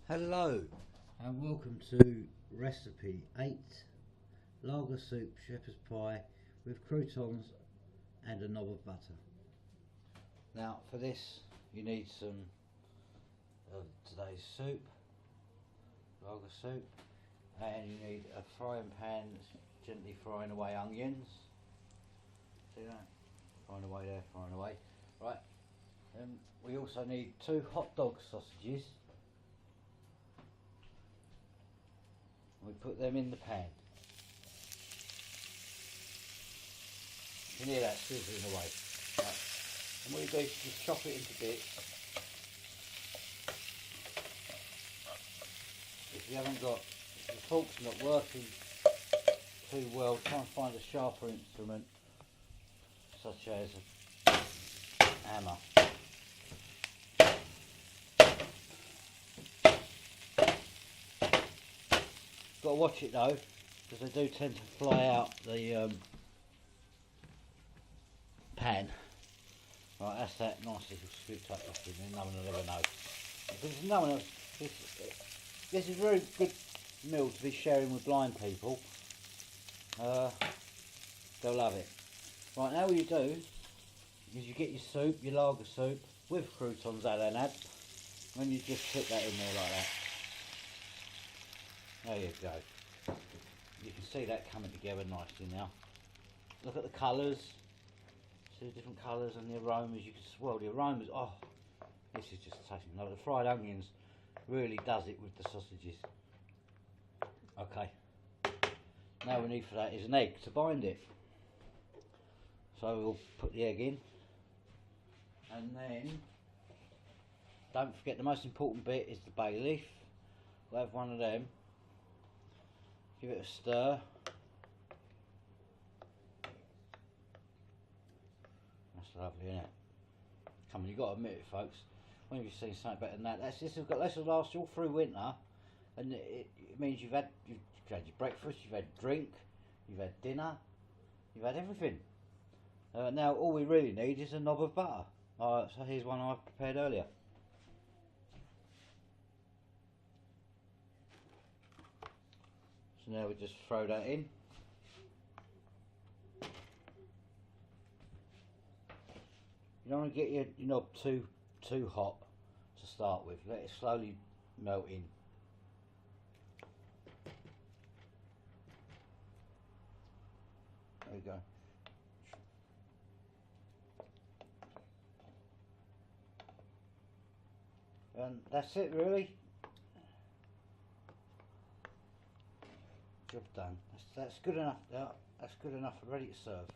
Hello and welcome to recipe 8 lager soup shepherd's pie with croutons and a knob of butter. Now for this you need some of today's soup, lager soup, and you need a frying pan that's gently frying away onions. See that? Frying away there, frying away. Right, we also need 2 hot dog sausages. We put them in the pan. You can hear that sizzling away. Right. And what you do is just chop it into bits. If you haven't got, if the fork's not working too well, try and find a sharper instrument, such as a hammer. Got to watch it though, because they do tend to fly out the pan. Right, that's that nice little scooped up off in there. No one will ever know. Because no one else. This is a very good meal to be sharing with blind people. They'll love it. Right, now what you do is you get your soup, your lager soup with croutons that and add, and you just put that in there like that. There you go. You can see that coming together nicely now. Look at the colours. See the different colours and the aromas. You can swirl the aromas. Oh, this is just tasting. Like the fried onions really does it with the sausages. Okay. Now we need for that is an egg to bind it. So we'll put the egg in, and then don't forget the most important bit is the bay leaf. We'll have one of them. Give it a stir. That's lovely, isn't it? Come on, you've got to admit it, folks. When you've seen something better than that, this will last you all through winter, and it means you've had your breakfast, you've had drink, you've had dinner, you've had everything. Now all we really need is a knob of butter. So here's one I prepared earlier. So now we just throw that in. You don't want to get your knob too hot to start with. Let it slowly melt in. There we go. And that's it really. Job done. That's good enough. That's good enough. Ready to serve.